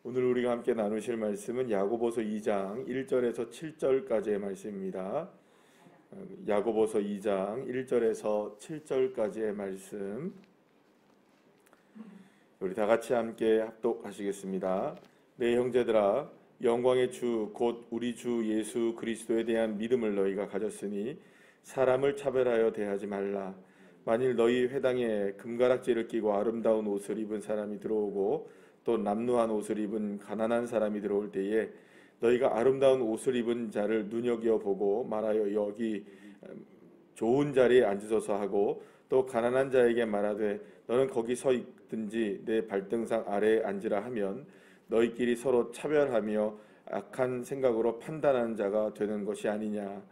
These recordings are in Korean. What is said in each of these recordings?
오늘 우리가 함께 나누실 말씀은 야고보서 2장 1절에서 7절까지의 말씀입니다. 야고보서 2장 1절에서 7절까지의 말씀 우리 다 같이 함께 합독하시겠습니다. 내 형제들아, 영광의 주 곧 우리 주 예수 그리스도에 대한 믿음을 너희가 가졌으니 사람을 차별하여 대하지 말라. 만일 너희 회당에 금가락지를 끼고 아름다운 옷을 입은 사람이 들어오고 또 남루한 옷을 입은 가난한 사람이 들어올 때에 너희가 아름다운 옷을 입은 자를 눈여겨보고 말하여 여기 좋은 자리에 앉으소서 하고 또 가난한 자에게 말하되 너는 거기 서 있든지 내 발등상 아래에 앉으라 하면 너희끼리 서로 차별하며 악한 생각으로 판단하는 자가 되는 것이 아니냐.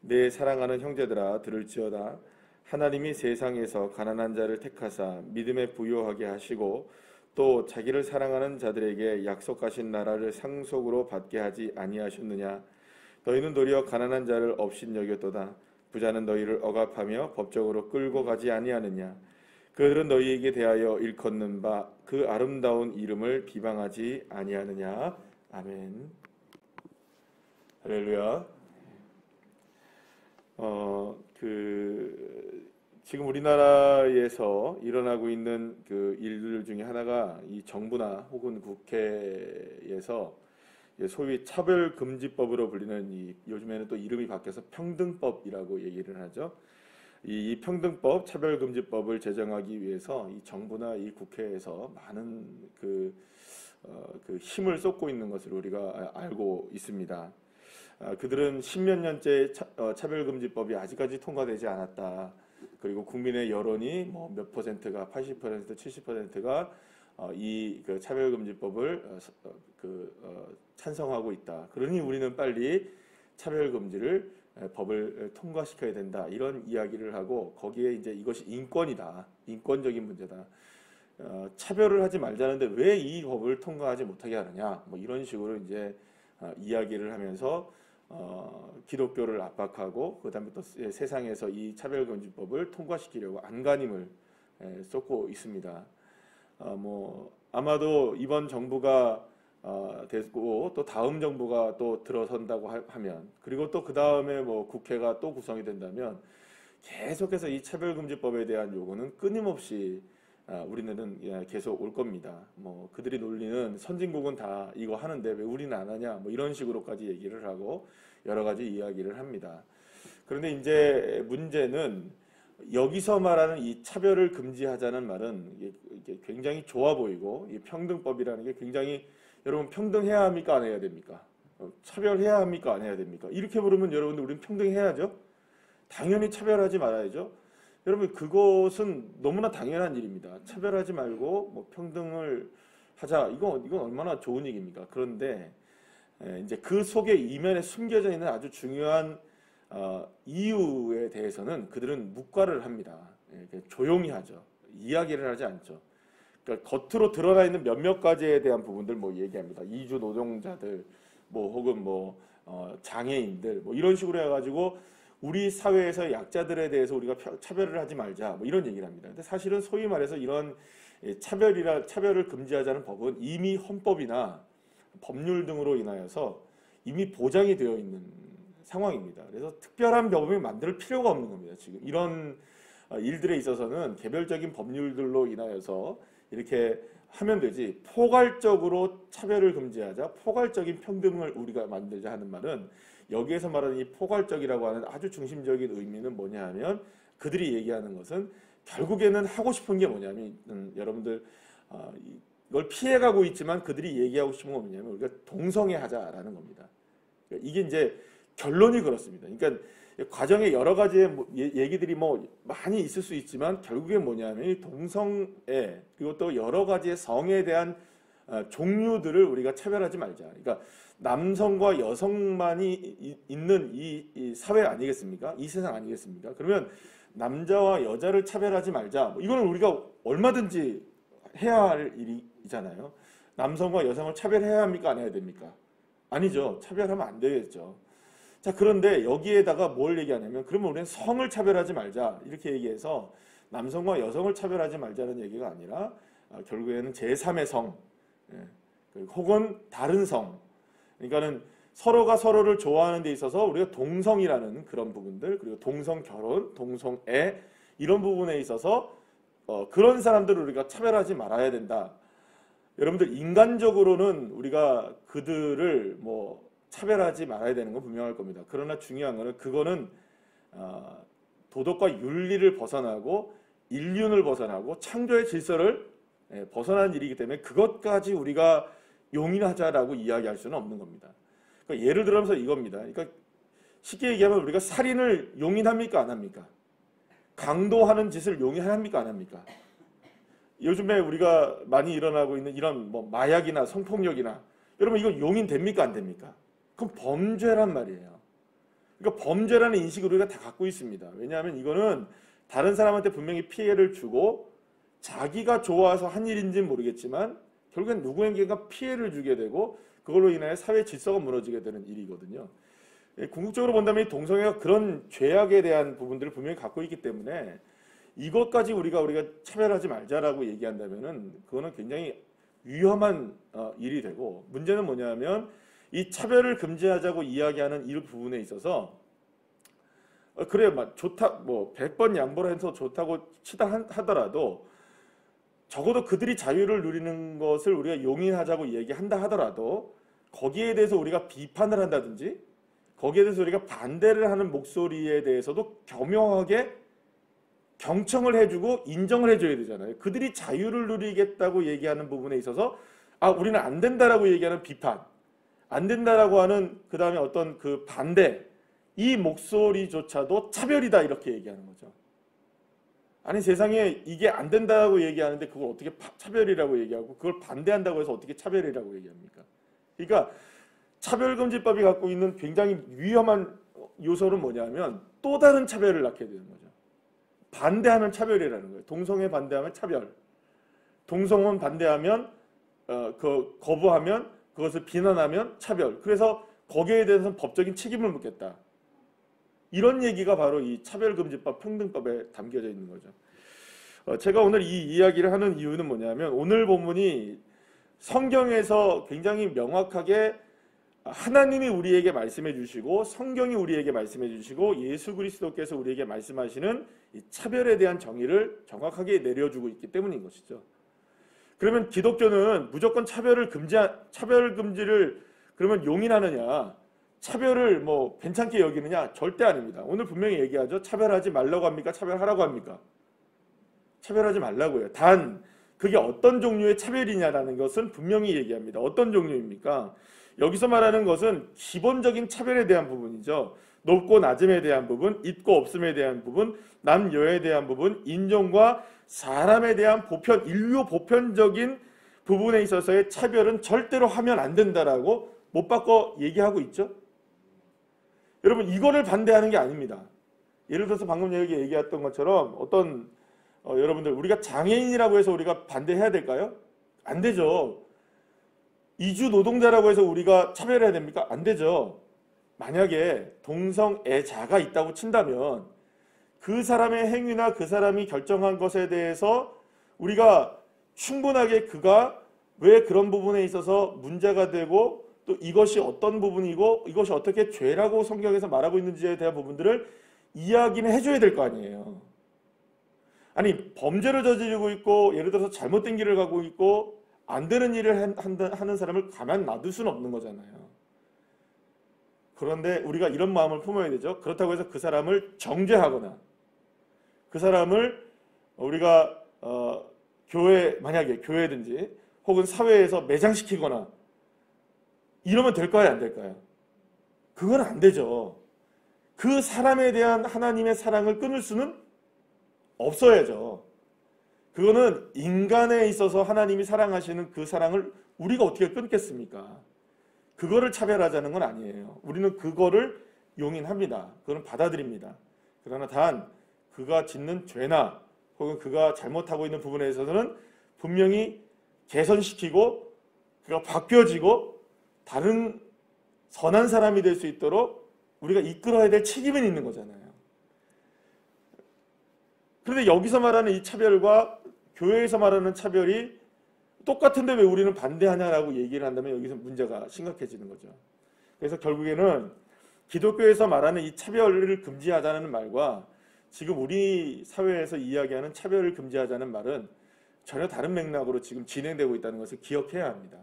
내 사랑하는 형제들아, 들을지어다. 하나님이 세상에서 가난한 자를 택하사 믿음에 부요하게 하시고 또 자기를 사랑하는 자들에게 약속하신 나라를 상속으로 받게 하지 아니하셨느냐. 너희는 도리어 가난한 자를 업신여겼도다. 부자는 너희를 억압하며 법적으로 끌고 가지 아니하느냐. 그들은 너희에게 대하여 일컫는 바 그 아름다운 이름을 비방하지 아니하느냐. 아멘. 할렐루야. 지금 우리나라에서 일어나고 있는 그 일들 중에 하나가 이 정부나 혹은 국회에서 소위 차별금지법으로 불리는 요즘에는 또 이름이 바뀌어서 평등법이라고 얘기를 하죠. 이 평등법, 차별금지법을 제정하기 위해서 이 정부나 이 국회에서 많은 그 힘을 쏟고 있는 것을 우리가 알고 있습니다. 그들은 십몇 년째 차별금지법이 아직까지 통과되지 않았다. 그리고 국민의 여론이 뭐 몇 퍼센트가 80%, 70%가 이 차별금지법을 찬성하고 있다. 그러니 우리는 빨리 차별금지를 법을 통과시켜야 된다. 이런 이야기를 하고 거기에 이제 이것이 인권이다. 인권적인 문제다. 차별을 하지 말자는데 왜 이 법을 통과하지 못하게 하느냐. 뭐 이런 식으로 이제 이야기를 하면서 기독교를 압박하고 그다음에 또 세상에서 이 차별금지법을 통과시키려고 안간힘을 쏟고 있습니다. 아마도 이번 정부가 되고 또 다음 정부가 또 들어선다고 하면 그리고 또 그 다음에 뭐 국회가 또 구성이 된다면 계속해서 이 차별금지법에 대한 요구는 끊임없이 우리는 계속 올 겁니다. 그들이 놀리는 선진국은 다 이거 하는데 왜 우리는 안 하냐, 뭐 이런 식으로까지 얘기를 하고 여러 가지 이야기를 합니다. 그런데 이제 문제는 여기서 말하는 이 차별을 금지하자는 말은 이게 굉장히 좋아 보이고 이 평등법이라는 게 굉장히 여러분 평등해야 합니까 안 해야 됩니까? 차별해야 합니까 안 해야 됩니까? 이렇게 부르면 여러분들 우리는 평등해야죠. 당연히 차별하지 말아야죠. 여러분 그것은 너무나 당연한 일입니다. 차별하지 말고 뭐 평등을 하자. 이건 얼마나 좋은 얘기입니까? 그런데 이제 그 속에 이면에 숨겨져 있는 아주 중요한 이유에 대해서는 그들은 묵과를 합니다. 조용히 하죠. 이야기를 하지 않죠. 그러니까 겉으로 드러나 있는 몇몇 가지에 대한 부분들 뭐 얘기합니다. 이주 노동자들, 뭐 혹은 뭐 장애인들, 뭐 이런 식으로 해가지고 우리 사회에서 약자들에 대해서 우리가 차별을 하지 말자, 뭐 이런 얘기를 합니다. 근데 사실은 소위 말해서 이런 차별을 금지하자는 법은 이미 헌법이나 법률 등으로 인하여서 이미 보장이 되어 있는 상황입니다. 그래서 특별한 법을 만들 필요가 없는 겁니다. 지금 이런 일들에 있어서는 개별적인 법률들로 인하여서 이렇게 하면 되지, 포괄적으로 차별을 금지하자, 포괄적인 평등을 우리가 만들자 하는 말은 여기에서 말하는 이 포괄적이라고 하는 아주 중심적인 의미는 뭐냐 하면 그들이 얘기하는 것은 결국에는 하고 싶은 게 뭐냐면 여러분들 이걸 피해가고 있지만 그들이 얘기하고 싶은 건 뭐냐면 우리가 동성애하자라는 겁니다. 이게 이제 결론이 그렇습니다. 그러니까 과정에 여러 가지의 얘기들이 뭐 많이 있을 수 있지만 결국에 뭐냐면 이 동성애 그리고 또 여러 가지의 성에 대한 종류들을 우리가 차별하지 말자. 그러니까 남성과 여성만이 있는 이 사회 아니겠습니까? 이 세상 아니겠습니까? 그러면 남자와 여자를 차별하지 말자. 뭐 이거는 우리가 얼마든지 해야 할 일이잖아요. 남성과 여성을 차별해야 합니까? 안 해야 됩니까? 아니죠. 차별하면 안 되겠죠. 자, 그런데 여기에다가 뭘 얘기하냐면 그러면 우리는 성을 차별하지 말자. 이렇게 얘기해서 남성과 여성을 차별하지 말자는 얘기가 아니라 결국에는 제3의 성, 혹은 다른 성, 그러니까는 서로가 서로를 좋아하는 데 있어서 우리가 동성이라는 그런 부분들, 그리고 동성 결혼, 동성애 이런 부분에 있어서 그런 사람들을 우리가 차별하지 말아야 된다. 여러분들 인간적으로는 우리가 그들을 뭐 차별하지 말아야 되는 건 분명할 겁니다. 그러나 중요한 거는 그거는 도덕과 윤리를 벗어나고 인륜을 벗어나고 창조의 질서를 벗어난 일이기 때문에 그것까지 우리가 용인하자라고 이야기할 수는 없는 겁니다. 그러니까 예를 들어서 이겁니다. 그러니까 쉽게 얘기하면 우리가 살인을 용인합니까 안 합니까? 강도하는 짓을 용인합니까 안 합니까? 요즘에 우리가 많이 일어나고 있는 이런 뭐 마약이나 성폭력이나 여러분 이거 용인됩니까 안 됩니까? 그건 범죄란 말이에요. 그러니까 범죄라는 인식을 우리가 다 갖고 있습니다. 왜냐하면 이거는 다른 사람한테 분명히 피해를 주고 자기가 좋아서 한 일인지는 모르겠지만 결국엔 누구에게가 피해를 주게 되고 그걸로 인해 사회 질서가 무너지게 되는 일이거든요. 궁극적으로 본다면 이 동성애가 그런 죄악에 대한 부분들을 분명히 갖고 있기 때문에 이것까지 우리가 차별하지 말자라고 얘기한다면은 그거는 굉장히 위험한 일이 되고 문제는 뭐냐면 이 차별을 금지하자고 이야기하는 이 부분에 있어서 그래 막 좋다 뭐 100번 양보를 해서 좋다고 치다 하더라도 적어도 그들이 자유를 누리는 것을 우리가 용인하자고 얘기한다 하더라도 거기에 대해서 우리가 비판을 한다든지 거기에 대해서 우리가 반대를 하는 목소리에 대해서도 겸허하게 경청을 해주고 인정을 해줘야 되잖아요. 그들이 자유를 누리겠다고 얘기하는 부분에 있어서 우리는 안 된다라고 얘기하는 비판, 안 된다라고 하는 그 다음에 어떤 그 반대, 이 목소리조차도 차별이다 이렇게 얘기하는 거죠. 아니 세상에 이게 안 된다고 얘기하는데 그걸 어떻게 차별이라고 얘기하고 그걸 반대한다고 해서 어떻게 차별이라고 얘기합니까? 그러니까 차별금지법이 갖고 있는 굉장히 위험한 요소는 뭐냐면 또 다른 차별을 낳게 되는 거죠. 반대하면 차별이라는 거예요. 동성애 반대하면 차별. 동성혼 반대하면 거부하면 그것을 비난하면 차별. 그래서 거기에 대해서는 법적인 책임을 묻겠다. 이런 얘기가 바로 이 차별금지법 평등법에 담겨져 있는 거죠. 제가 오늘 이 이야기를 하는 이유는 뭐냐면 오늘 본문이 성경에서 굉장히 명확하게 하나님이 우리에게 말씀해 주시고 성경이 우리에게 말씀해 주시고 예수 그리스도께서 우리에게 말씀하시는 이 차별에 대한 정의를 정확하게 내려주고 있기 때문인 것이죠. 그러면 기독교는 무조건 차별 금지를 그러면 용인하느냐, 차별을 뭐 괜찮게 여기느냐? 절대 아닙니다. 오늘 분명히 얘기하죠. 차별하지 말라고 합니까? 차별하라고 합니까? 차별하지 말라고요. 단 그게 어떤 종류의 차별이냐라는 것은 분명히 얘기합니다. 어떤 종류입니까? 여기서 말하는 것은 기본적인 차별에 대한 부분이죠. 높고 낮음에 대한 부분, 있고 없음에 대한 부분, 남여에 대한 부분, 인종과 사람에 대한 보편, 인류 보편적인 부분에 있어서의 차별은 절대로 하면 안 된다라고 못 바꿔 얘기하고 있죠. 여러분 이거를 반대하는 게 아닙니다. 예를 들어서 방금 여기 얘기했던 것처럼 어떤 여러분들 우리가 장애인이라고 해서 우리가 반대해야 될까요? 안 되죠. 이주 노동자라고 해서 우리가 차별해야 됩니까? 안 되죠. 만약에 동성애자가 있다고 친다면 그 사람의 행위나 그 사람이 결정한 것에 대해서 우리가 충분하게 그가 왜 그런 부분에 있어서 문제가 되고 또 이것이 어떤 부분이고 이것이 어떻게 죄라고 성경에서 말하고 있는지에 대한 부분들을 이야기는 해줘야 될 거 아니에요. 아니 범죄를 저지르고 있고 예를 들어서 잘못된 길을 가고 있고 안 되는 일을 하는 사람을 가만 놔둘 수는 없는 거잖아요. 그런데 우리가 이런 마음을 품어야 되죠. 그렇다고 해서 그 사람을 정죄하거나 그 사람을 우리가 만약에 교회든지 혹은 사회에서 매장시키거나 이러면 될까요? 안 될까요? 그건 안 되죠. 그 사람에 대한 하나님의 사랑을 끊을 수는 없어야죠. 그거는 인간에 있어서 하나님이 사랑하시는 그 사랑을 우리가 어떻게 끊겠습니까? 그거를 차별하자는 건 아니에요. 우리는 그거를 용인합니다. 그거는 받아들입니다. 그러나 단 그가 짓는 죄나 혹은 그가 잘못하고 있는 부분에 있어서는 분명히 개선시키고 그가 바뀌어지고 다른 선한 사람이 될 수 있도록 우리가 이끌어야 될 책임은 있는 거잖아요. 그런데 여기서 말하는 이 차별과 교회에서 말하는 차별이 똑같은데 왜 우리는 반대하냐라고 얘기를 한다면 여기서 문제가 심각해지는 거죠. 그래서 결국에는 기독교에서 말하는 이 차별을 금지하자는 말과 지금 우리 사회에서 이야기하는 차별을 금지하자는 말은 전혀 다른 맥락으로 지금 진행되고 있다는 것을 기억해야 합니다.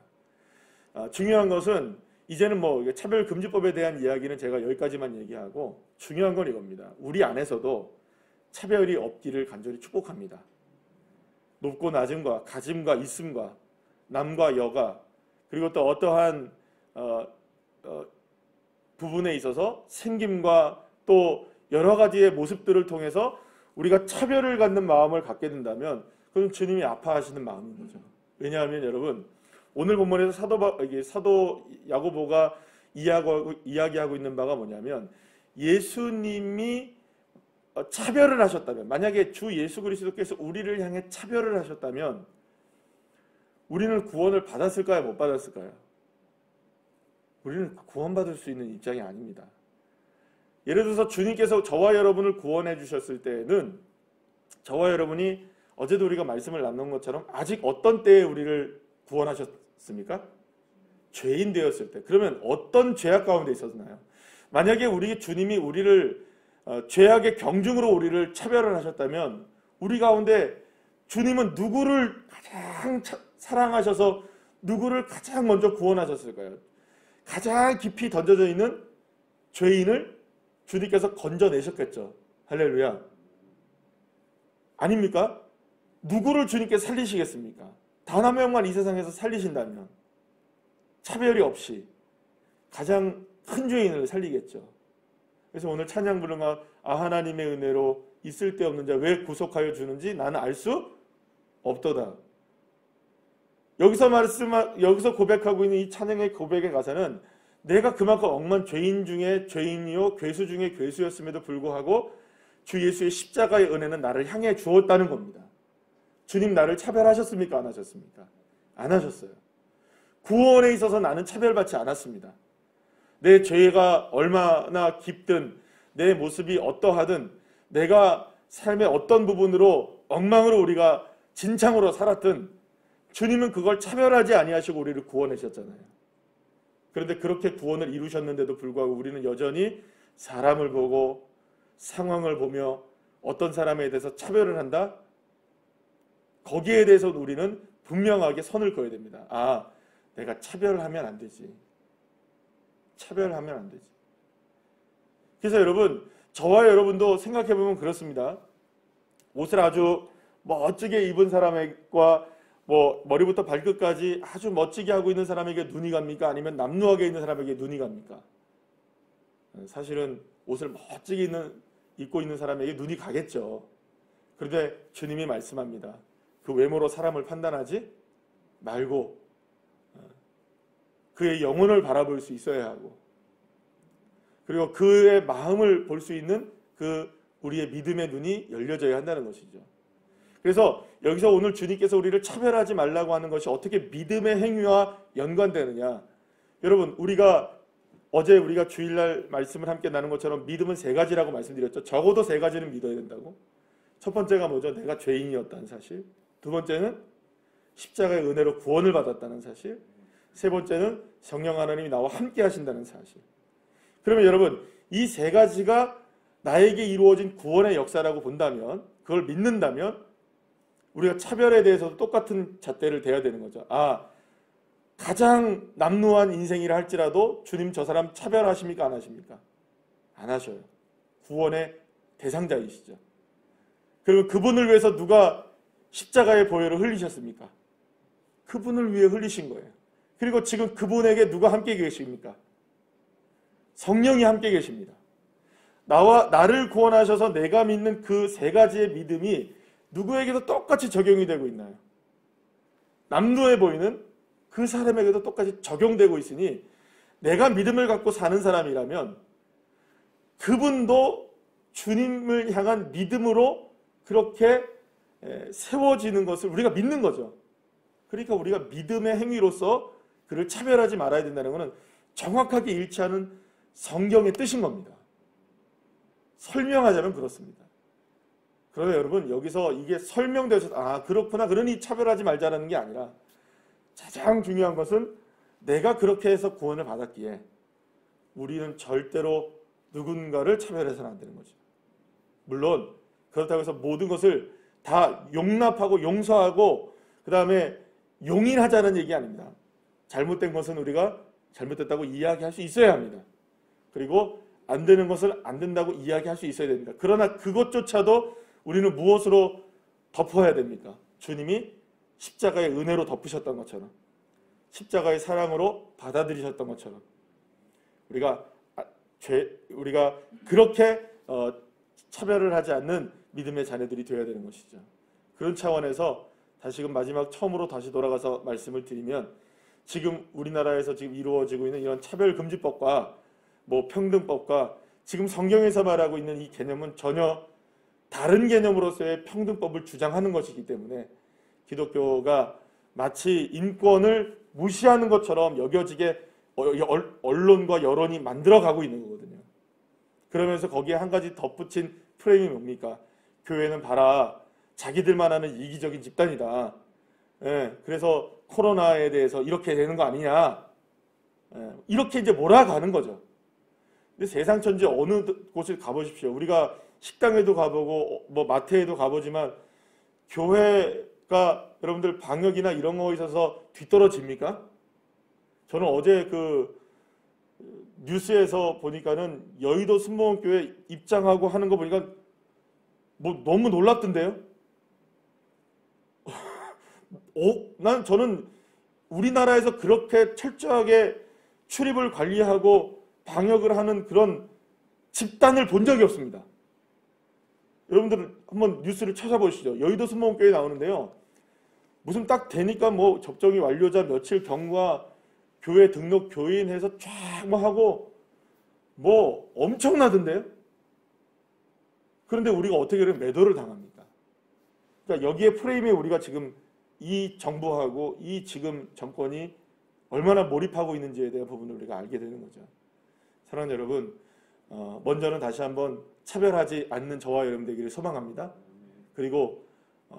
중요한 것은 이제는 뭐 차별금지법에 대한 이야기는 제가 여기까지만 얘기하고 중요한 건 이겁니다. 우리 안에서도 차별이 없기를 간절히 축복합니다. 높고 낮음과 가짐과 있음과 남과 여가 그리고 또 어떠한 부분에 있어서 생김과 또 여러 가지의 모습들을 통해서 우리가 차별을 갖는 마음을 갖게 된다면 그건 주님이 아파하시는 마음인 거죠. 왜냐하면 여러분 오늘 본문에서 사도 야고보가 이야기하고 있는 바가 뭐냐면 예수님이 차별을 하셨다면 만약에 주 예수 그리스도께서 우리를 향해 차별을 하셨다면 우리는 구원을 받았을까요? 못 받았을까요? 우리는 구원받을 수 있는 입장이 아닙니다. 예를 들어서 주님께서 저와 여러분을 구원해 주셨을 때는 저와 여러분이 어제도 우리가 말씀을 나눈 것처럼 아직 어떤 때에 우리를 구원하셨습니까? 죄인 되었을 때. 그러면 어떤 죄악 가운데 있었나요? 만약에 주님이 우리를 죄악의 경중으로 우리를 차별을 하셨다면 우리 가운데 주님은 누구를 가장 사랑하셔서 누구를 가장 먼저 구원하셨을까요? 가장 깊이 던져져 있는 죄인을 주님께서 건져내셨겠죠. 할렐루야. 아닙니까? 누구를 주님께서 살리시겠습니까? 단 한 명만 이 세상에서 살리신다면 차별이 없이 가장 큰 죄인을 살리겠죠. 그래서 오늘 찬양 부르가 하나님의 은혜로 있을 데 없는 자 왜 구속하여 주는지 나는 알 수 없도다. 여기서 고백하고 있는 이 찬양의 고백의 가사는 내가 그만큼 억만 죄인 중에 죄인이요 괴수 중에 괴수였음에도 불구하고 주 예수의 십자가의 은혜는 나를 향해 주었다는 겁니다. 주님 나를 차별하셨습니까? 안 하셨습니까? 안 하셨어요. 구원에 있어서 나는 차별받지 않았습니다. 내 죄가 얼마나 깊든 내 모습이 어떠하든 내가 삶의 어떤 부분으로 엉망으로 우리가 진창으로 살았든 주님은 그걸 차별하지 아니하시고 우리를 구원하셨잖아요. 그런데 그렇게 구원을 이루셨는데도 불구하고 우리는 여전히 사람을 보고 상황을 보며 어떤 사람에 대해서 차별을 한다? 거기에 대해서 우리는 분명하게 선을 그어야 됩니다. 내가 차별하면 안 되지. 차별하면 안 되지. 그래서 여러분, 저와 여러분도 생각해보면 그렇습니다. 옷을 아주 멋지게 입은 사람과 머리부터 발끝까지 아주 멋지게 하고 있는 사람에게 눈이 갑니까? 아니면 남루하게 있는 사람에게 눈이 갑니까? 사실은 옷을 멋지게 입고 있는 사람에게 눈이 가겠죠. 그런데 주님이 말씀합니다. 그 외모로 사람을 판단하지 말고 그의 영혼을 바라볼 수 있어야 하고 그리고 그의 마음을 볼 수 있는 우리의 믿음의 눈이 열려져야 한다는 것이죠. 그래서 여기서 오늘 주님께서 우리를 차별하지 말라고 하는 것이 어떻게 믿음의 행위와 연관되느냐. 여러분 어제 우리가 주일날 말씀을 함께 나눈 것처럼 믿음은 세 가지라고 말씀드렸죠. 적어도 세 가지는 믿어야 된다고. 첫 번째가 뭐죠? 내가 죄인이었다는 사실. 두 번째는 십자가의 은혜로 구원을 받았다는 사실. 세 번째는 성령 하나님이 나와 함께 하신다는 사실. 그러면 여러분 이 세 가지가 나에게 이루어진 구원의 역사라고 본다면 그걸 믿는다면 우리가 차별에 대해서도 똑같은 잣대를 대야 되는 거죠. 가장 남루한 인생이라 할지라도 주님 저 사람 차별하십니까? 안 하십니까? 안 하셔요. 구원의 대상자이시죠. 그리고 그분을 위해서 누가 십자가의 보혈을 흘리셨습니까? 그분을 위해 흘리신 거예요. 그리고 지금 그분에게 누가 함께 계십니까? 성령이 함께 계십니다. 나를 구원하셔서 내가 믿는 그 세 가지의 믿음이 누구에게도 똑같이 적용이 되고 있나요? 남루해 보이는 그 사람에게도 똑같이 적용되고 있으니 내가 믿음을 갖고 사는 사람이라면 그분도 주님을 향한 믿음으로 그렇게 세워지는 것을 우리가 믿는 거죠. 그러니까 우리가 믿음의 행위로서 그를 차별하지 말아야 된다는 것은 정확하게 일치하는 성경의 뜻인 겁니다. 설명하자면 그렇습니다. 그러나 여러분 여기서 이게 설명돼서 그렇구나 그러니 차별하지 말자라는 게 아니라 가장 중요한 것은 내가 그렇게 해서 구원을 받았기에 우리는 절대로 누군가를 차별해서는 안 되는 거죠. 물론 그렇다고 해서 모든 것을 다 용납하고 용서하고 그 다음에 용인하자는 얘기 아닙니다. 잘못된 것은 우리가 잘못됐다고 이야기할 수 있어야 합니다. 그리고 안 되는 것을 안 된다고 이야기할 수 있어야 됩니다. 그러나 그것조차도 우리는 무엇으로 덮어야 됩니까? 주님이 십자가의 은혜로 덮으셨던 것처럼, 십자가의 사랑으로 받아들이셨던 것처럼 우리가 그렇게 차별을 하지 않는 믿음의 자녀들이 되어야 되는 것이죠. 그런 차원에서 다시금 마지막 처음으로 다시 돌아가서 말씀을 드리면, 지금 우리나라에서 지금 이루어지고 있는 이런 차별금지법과 뭐 평등법과 지금 성경에서 말하고 있는 이 개념은 전혀 다른 개념으로서의 평등법을 주장하는 것이기 때문에 기독교가 마치 인권을 무시하는 것처럼 여겨지게 언론과 여론이 만들어가고 있는 거거든요. 그러면서 거기에 한 가지 덧붙인 프레임이 뭡니까? 교회는 봐라, 자기들만 하는 이기적인 집단이다. 그래서 코로나에 대해서 이렇게 되는 거 아니냐. 이렇게 이제 몰아가는 거죠. 근데 세상 천지 어느 곳을 가보십시오. 우리가 식당에도 가보고 뭐 마트에도 가보지만 교회가 여러분들 방역이나 이런 거에 있어서 뒤떨어집니까? 저는 어제 그 뉴스에서 보니까는 여의도 순복음교회 입장하고 하는 거 보니까 뭐 너무 놀랍던데요. 저는 우리나라에서 그렇게 철저하게 출입을 관리하고 방역을 하는 그런 집단을 본 적이 없습니다. 여러분들 한번 뉴스를 찾아보시죠. 여의도 순복음교회 나오는데요. 무슨 딱 되니까 뭐 접종이 완료자 며칠 경과 교회 등록 교인 해서 쫙 뭐 하고 뭐 엄청나던데요. 그런데 우리가 어떻게 그런 매도를 당합니까? 그러니까 여기에 프레임에 우리가 지금 이 정부하고 이 지금 정권이 얼마나 몰입하고 있는지에 대한 부분을 우리가 알게 되는 거죠. 사랑하는 여러분, 먼저는 다시 한번 차별하지 않는 저와 여러분 되기를 소망합니다. 그리고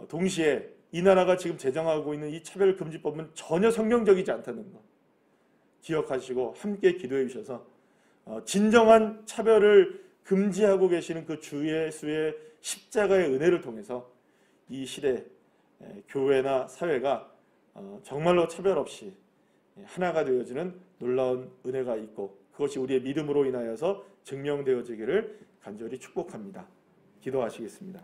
동시에 이 나라가 지금 제정하고 있는 이 차별금지법은 전혀 성경적이지 않다는 것 기억하시고 함께 기도해 주셔서 진정한 차별을 금지하고 계시는 그 주 예수의 십자가의 은혜를 통해서 이 시대 교회나 사회가 정말로 차별 없이 하나가 되어지는 놀라운 은혜가 있고 그것이 우리의 믿음으로 인하여서 증명되어지기를 간절히 축복합니다. 기도하시겠습니다.